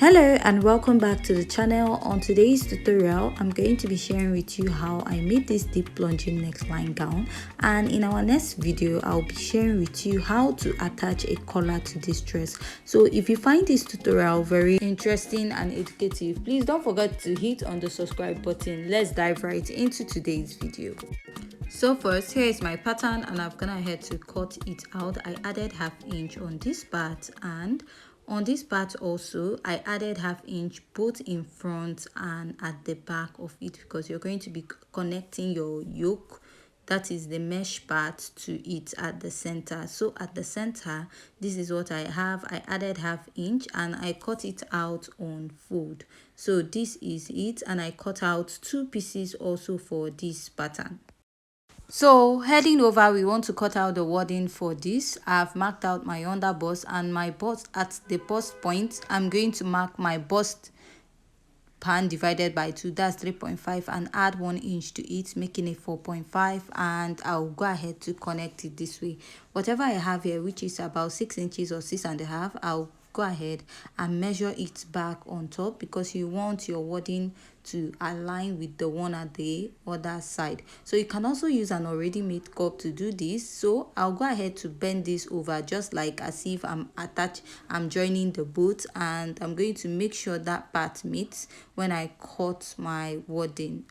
Hello and welcome back to the channel. On today's tutorial, I'm going to be sharing with you how I made this deep plunging neckline gown, and in our next video I'll be sharing with you how to attach a collar to this dress. So if you find this tutorial very interesting and educative, please don't forget to hit on the subscribe button. Let's dive right into today's video. So first, here is my pattern and I've gone ahead to cut it out. I added ½ inch on this part, and on this part also I added ½ inch both in front and at the back of it, because you're going to be connecting your yoke, that is the mesh part, to it at the center. So at the center, this is what I have. I added ½ inch and I cut it out on fold. So this is it, and I cut out 2 pieces also for this pattern. So heading over, we want to cut out the wording for this. I've marked out my underbust and my bust. At the bust point, I'm going to mark my bust pan divided by 2, that's 3.5, and add 1 inch to it, making it 4.5, and I'll go ahead to connect it this way. Whatever I have here, which is about 6 inches or 6.5, I'll go ahead and measure it back on top, because you want your wording to align with the one at the other side. So you can also use an already made cup to do this. So I'll go ahead to bend this over just like as if I'm joining the boat, and I'm going to make sure that part meets when I cut my wording.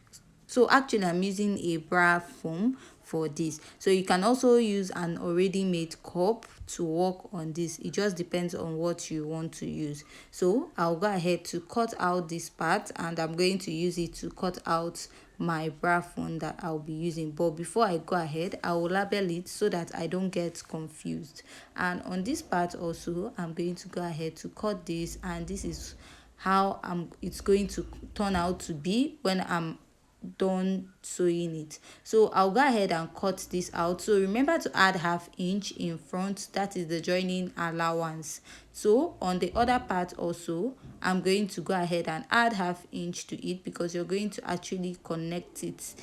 So actually I'm using a bra foam for this. So you can also use an already made cup to work on this. It just depends on what you want to use. So I'll go ahead to cut out this part, and I'm going to use it to cut out my bra foam that I'll be using. But before I go ahead, I will label it so that I don't get confused. And on this part also, I'm going to go ahead to cut this, and this is how it's going to turn out to be when I'm done sewing it. So I'll go ahead and cut this out. So remember to add ½ inch in front, that is the joining allowance. So on the other part also, I'm going to go ahead and add ½ inch to it, because you're going to actually connect it,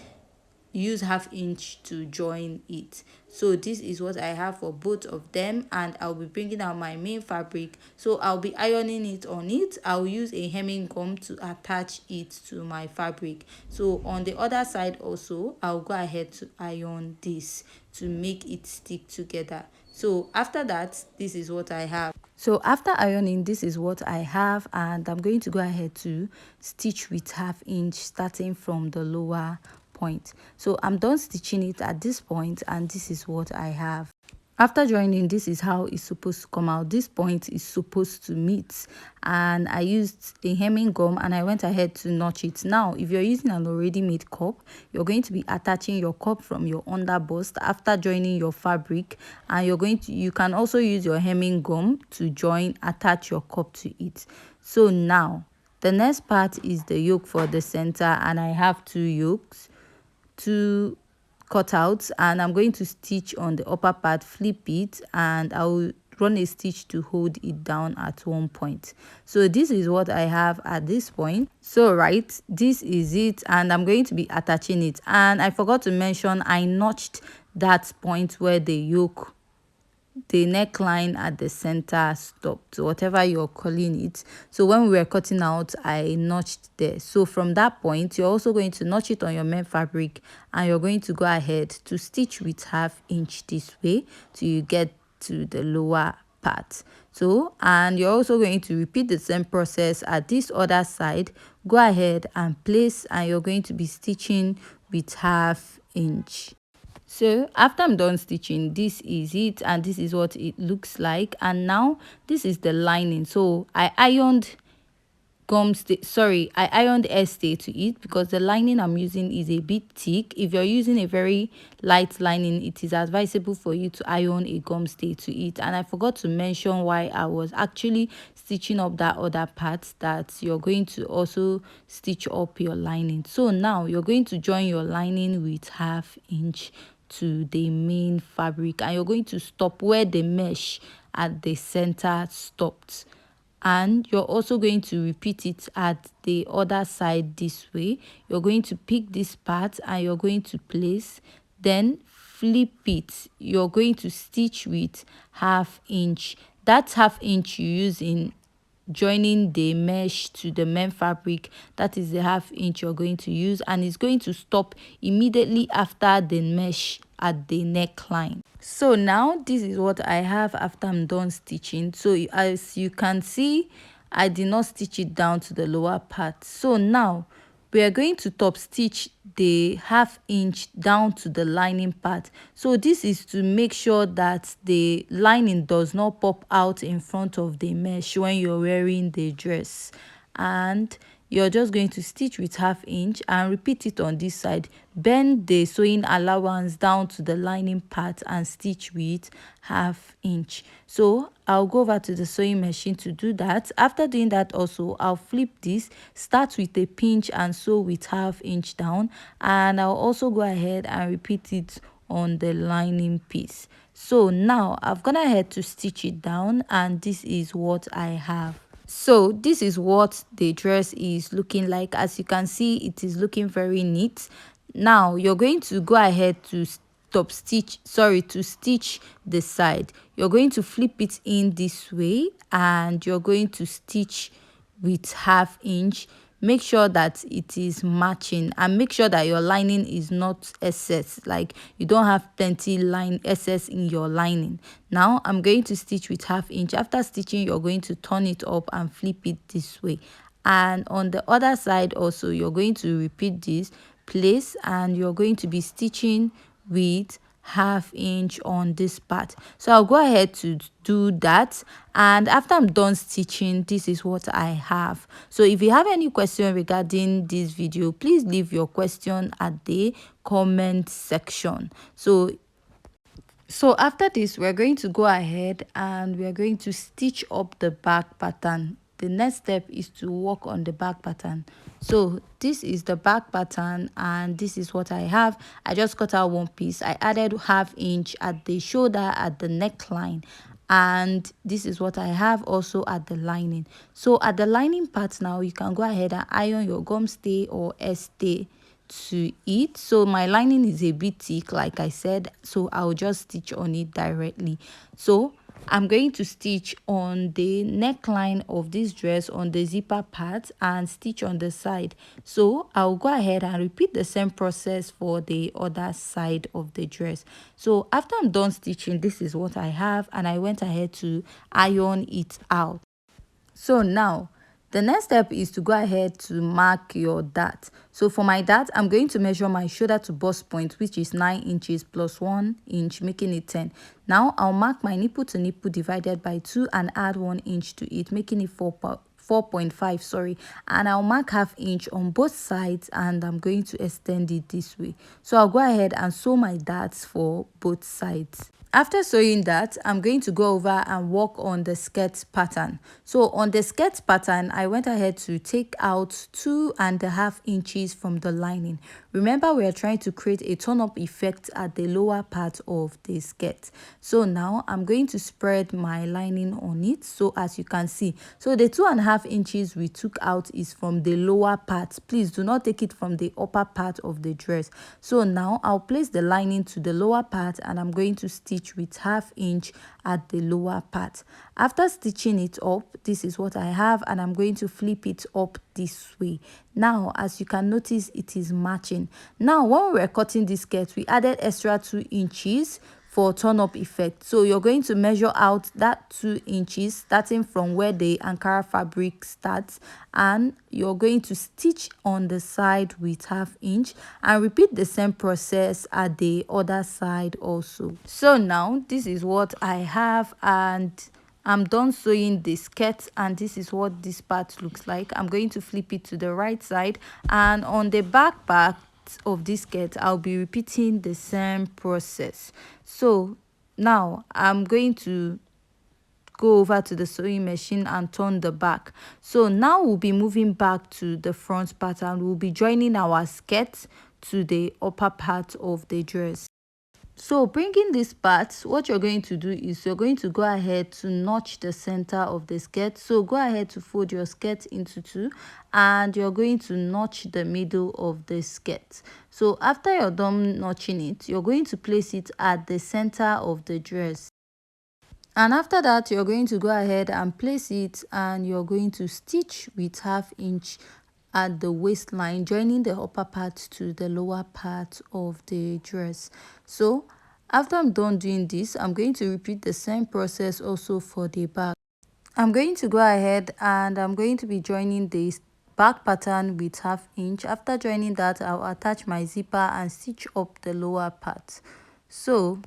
use ½ inch to join it. So this is what I have for both of them, and I'll be bringing out my main fabric. So I'll be ironing it on it. I'll use a hemming gum to attach it to my fabric. So on the other side also, I'll go ahead to iron this to make it stick together. So after that, this is what I have. So after ironing, this is what I have, and I'm going to go ahead to stitch with ½ inch starting from the lower point. So I'm done stitching it at this point, and this is what I have. After joining, this is how it's supposed to come out. This point is supposed to meet, and I used a hemming gum and I went ahead to notch it. Now if you're using an already made cup, you're going to be attaching your cup from your underbust after joining your fabric, and you can also use your hemming gum to attach your cup to it. So now the next part is the yoke for the center, and I have 2 yokes, 2 cutouts, and I'm going to stitch on the upper part, flip it, and I will run a stitch to hold it down at one point. So this is what I have at this point. So right, this is it, and I'm going to be attaching it. And I forgot to mention, I notched that point where the neckline at the center stopped, whatever you're calling it. So when we were cutting out, I notched there. So from that point, you're also going to notch it on your main fabric, and you're going to go ahead to stitch with ½ inch this way till you get to the lower part. So, and you're also going to repeat the same process at this other side. Go ahead and place, and you're going to be stitching with ½ inch. So after I'm done stitching, this is it, and this is what it looks like. And now this is the lining. So I ironed I ironed stay to it, because the lining I'm using is a bit thick. If you're using a very light lining, it is advisable for you to iron a gum stay to it. And I forgot to mention why I was actually stitching up that other part, that you're going to also stitch up your lining. So now you're going to join your lining with ½ inch to the main fabric, and you're going to stop where the mesh at the center stopped, and you're also going to repeat it at the other side this way. You're going to pick this part and you're going to place, then flip it. You're going to stitch with ½ inch. That ½ inch you use in joining the mesh to the main fabric. That is the 1/2 inch you're going to use, and it's going to stop immediately after the mesh at the neckline. So now this is what I have after I'm done stitching. So as you can see, I did not stitch it down to the lower part. So now we are going to top stitch the 1/2 inch down to the lining part. So this is to make sure that the lining does not pop out in front of the mesh when you're wearing the dress. And you're just going to stitch with 1/2 inch and repeat it on this side. Bend the sewing allowance down to the lining part and stitch with 1/2 inch. So I'll go over to the sewing machine to do that. After doing that also, I'll flip this, start with a pinch and sew with 1/2 inch down, and I'll also go ahead and repeat it on the lining piece. So now I've gone ahead to stitch it down, and this is what I have. So this is what the dress is looking like. As you can see, it is looking very neat. Now you're going to go ahead to stitch the side. You're going to flip it in this way, and you're going to stitch with 1/2 inch. Make sure that it is matching, and make sure that your lining is not excess, like you don't have plenty line excess in your lining. Now I'm going to stitch with 1/2 inch. After stitching, you're going to turn it up and flip it this way, and on the other side also you're going to repeat this place, and you're going to be stitching with 1/2 inch on this part. So I'll go ahead to do that, and after I'm done stitching, this is what I have. So if you have any question regarding this video, please leave your question at the comment section. So after this, we're going to go ahead and we're going to stitch up the back pattern. The next step is to work on the back pattern. So this is the back pattern, and this is what I have. I just cut out one piece. I added 1/2 inch at the shoulder at the neckline, and this is what I have also at the lining. So at the lining part now, you can go ahead and iron your gum stay or stay to it. So my lining is a bit thick, like I said, so I'll just stitch on it directly. So I'm going to stitch on the neckline of this dress on the zipper part and stitch on the side. So I'll go ahead and repeat the same process for the other side of the dress. So after I'm done stitching, this is what I have, and I went ahead to iron it out. So now the next step is to go ahead to mark your dart. So for my dart, I'm going to measure my shoulder to bust point, which is 9 inches plus 1 inch, making it 10. Now I'll mark my nipple to nipple divided by 2 and add 1 inch to it, making it 4.5, sorry, and I'll mark 1/2 inch on both sides, and I'm going to extend it this way. So I'll go ahead and sew my darts for both sides. After sewing that, I'm going to go over and work on the skirt pattern. So on the skirt pattern, I went ahead to take out 2.5 inches from the lining. Remember, we are trying to create a turn-up effect at the lower part of the skirt. So now I'm going to spread my lining on it. So as you can see, so the 2.5 inches we took out is from the lower part. Please do not take it from the upper part of the dress. So now I'll place the lining to the lower part, and I'm going to stitch with 1/2 inch at the lower part. After stitching it up, this is what I have, and I'm going to flip it up this way. Now as you can notice, it is matching. Now when we were cutting this skirt, we added extra 2 inches for turn up effect. So you're going to measure out that 2 inches starting from where the Ankara fabric starts, and you're going to stitch on the side with 1/2 inch and repeat the same process at the other side also. So now this is what I have, and I'm done sewing the skirt, and this is what this part looks like. I'm going to flip it to the right side, and on the back part of this skirt, I'll be repeating the same process. So now I'm going to go over to the sewing machine and turn the back. So now we'll be moving back to the front part, and we'll be joining our skirt to the upper part of the dress. So bringing this part, what you're going to do is you're going to go ahead to notch the center of the skirt. So go ahead to fold your skirt into 2, and you're going to notch the middle of the skirt. So after you're done notching it, you're going to place it at the center of the dress. And after that, you're going to go ahead and place it, and you're going to stitch with 1/2 inch at the waistline, joining the upper part to the lower part of the dress. So after I'm done doing this, I'm going to repeat the same process also for the back. I'm going to go ahead and I'm going to be joining this back pattern with 1/2 inch. After joining that, I'll attach my zipper and stitch up the lower part. So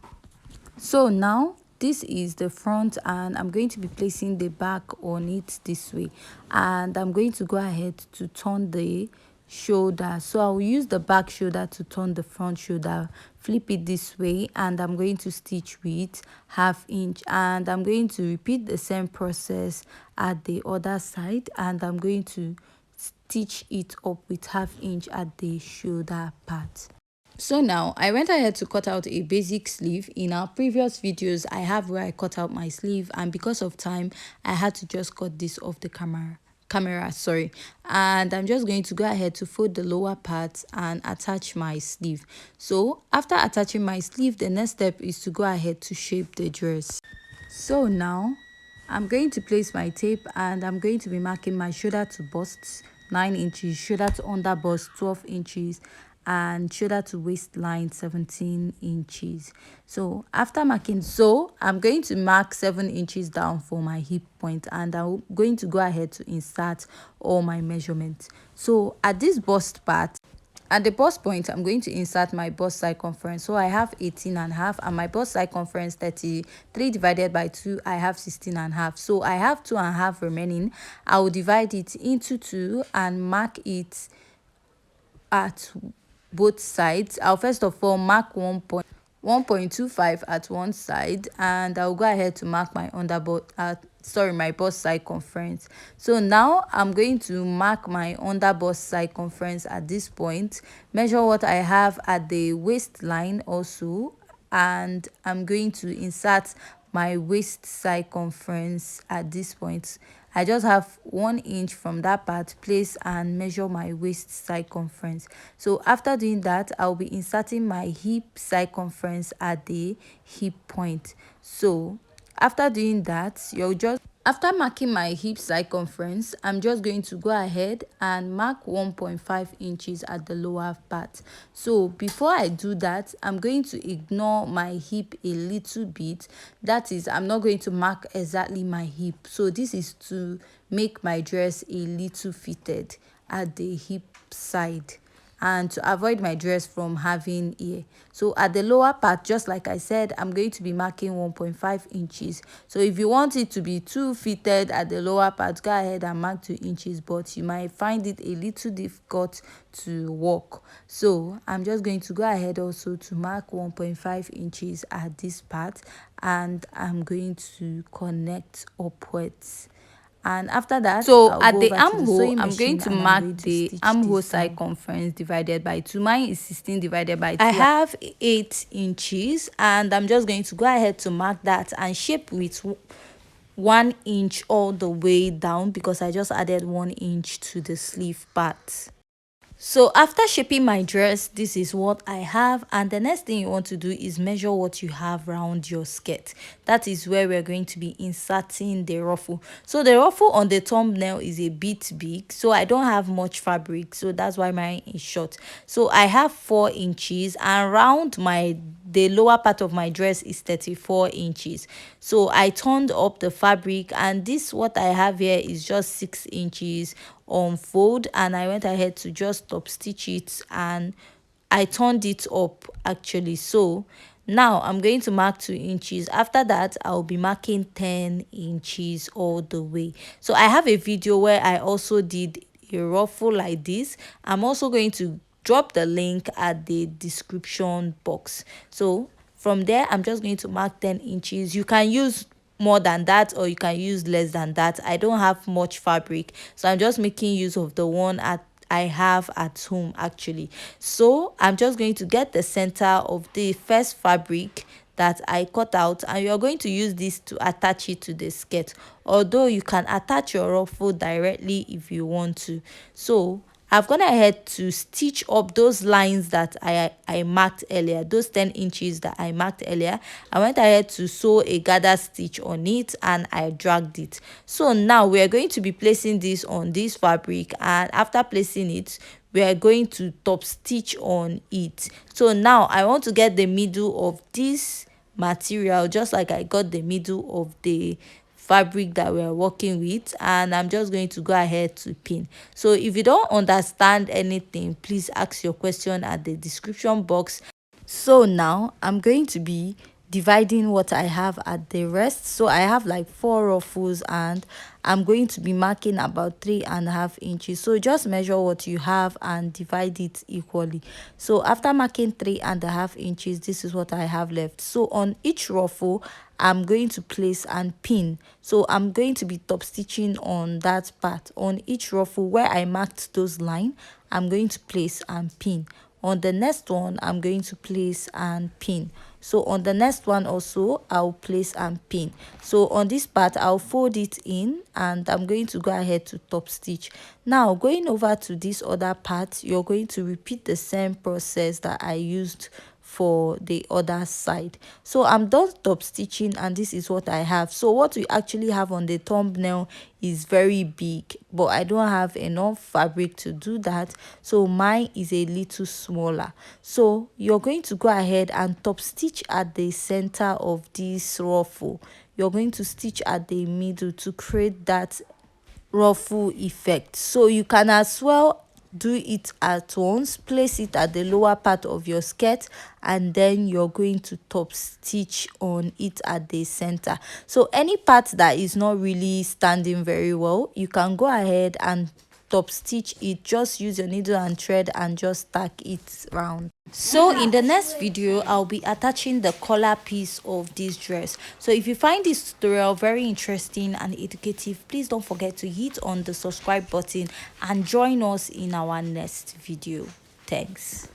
now this is the front, and I'm going to be placing the back on it this way, and I'm going to go ahead to turn the shoulder. So I'll use the back shoulder to turn the front shoulder, flip it this way, and I'm going to stitch with 1/2 inch, and I'm going to repeat the same process at the other side, and I'm going to stitch it up with 1/2 inch at the shoulder part. So now I went ahead to cut out a basic sleeve. In our previous videos, I have where I cut out my sleeve, and because of time, I had to just cut this off the camera, sorry. And I'm just going to go ahead to fold the lower part and attach my sleeve. So after attaching my sleeve, the next step is to go ahead to shape the dress. So now I'm going to place my tape, and I'm going to be marking my shoulder to bust 9 inches, shoulder to under bust 12 inches, and shoulder to waistline 17 inches. So after marking, I'm going to mark 7 inches down for my hip point, and I'm going to go ahead to insert all my measurements. So at this bust part, at the bust point, I'm going to insert my bust circumference. So I have 18.5, and my bust circumference 33 divided by 2, I have 16.5. So I have 2.5 remaining. I will divide it into 2 and mark it at both sides. I'll first of all mark 1.25 at one side, and I'll go ahead to mark my my bust circumference. So now I'm going to mark my under bust circumference at this point, measure what I have at the waistline also, and I'm going to insert my waist circumference at this point. I just have 1 inch from that part, place and measure my waist circumference. So after doing that, I'll be inserting my hip circumference at the hip point. So after doing that, after marking my hip circumference, I'm just going to go ahead and mark 1.5 inches at the lower part. So before I do that, I'm going to ignore my hip a little bit. That is, I'm not going to mark exactly my hip. So this is to make my dress a little fitted at the hip side, and to avoid my dress from having ear. So at the lower part, just like I said, I'm going to be marking 1.5 inches. So if you want it to be too fitted at the lower part, go ahead and mark 2 inches, but you might find it a little difficult to walk. So I'm just going to go ahead also to mark 1.5 inches at this part, and I'm going to connect upwards. And after that, so I'll at the armhole, I'm going to mark the armhole circumference divided by 2. Mine is 16 divided by 2. I have 8 inches, and I'm just going to go ahead to mark that and shape with 1 inch all the way down, because I just added 1 inch to the sleeve part. So after shaping my dress, this is what I have, and the next thing you want to do is measure what you have around your skirt. That is where we're going to be inserting the ruffle. So the ruffle on the thumbnail is a bit big, so I don't have much fabric, so that's why mine is short. So I have 4 inches, and around the lower part of my dress is 34 inches. So I turned up the fabric, and this what I have here is just 6 inches on fold, and I went ahead to just top stitch it, and I turned it up actually. So now I'm going to mark 2 inches. After that, I'll be marking 10 inches all the way. So I have a video where I also did a ruffle like this. I'm also going to drop the link at the description box. So from there, I'm just going to mark 10 inches. You can use more than that, or you can use less than that. I don't have much fabric, so I'm just making use of the one I have at home actually. So I'm just going to get the center of the first fabric that I cut out, and you're going to use this to attach it to the skirt, although you can attach your ruffle directly if you want to. So I've gone ahead to stitch up those lines that I marked earlier, those 10 inches that I marked earlier. I went ahead to sew a gather stitch on it and I dragged it. So now we are going to be placing this on this fabric, and after placing it, we are going to top stitch on it. So now I want to get the middle of this material just like I got the middle of the fabric that we're working with, and I'm just going to go ahead to pin. So if you don't understand anything, please ask your question at the description box. So now I'm going to be dividing what I have at the rest. So I have like 4 ruffles and I'm going to be marking about 3.5 inches. So just measure what you have and divide it equally. So after marking 3.5 inches, this is what I have left. So on each ruffle, I'm going to place and pin. So I'm going to be top stitching on that part. On each ruffle where I marked those lines, I'm going to place and pin. On the next one, I'm going to place and pin. So on the next one also, I'll place and pin. So on this part, I'll fold it in and I'm going to go ahead to top stitch. Now going over to this other part, you're going to repeat the same process that I used for the other side. So I'm done top stitching and this is what I have. So what we actually have on the thumbnail is very big, but I don't have enough fabric to do that, so mine is a little smaller. So you're going to go ahead and top stitch at the center of this ruffle. You're going to stitch at the middle to create that ruffle effect. So you can as well do it at once, place it at the lower part of your skirt, and then you're going to top stitch on it at the center. So any part that is not really standing very well, you can go ahead and top stitch it. Just use your needle and thread and just tack it round. So in the next video, I'll be attaching the collar piece of this dress. So if you find this tutorial very interesting and educative, please don't forget to hit on the subscribe button and join us in our next video. Thanks.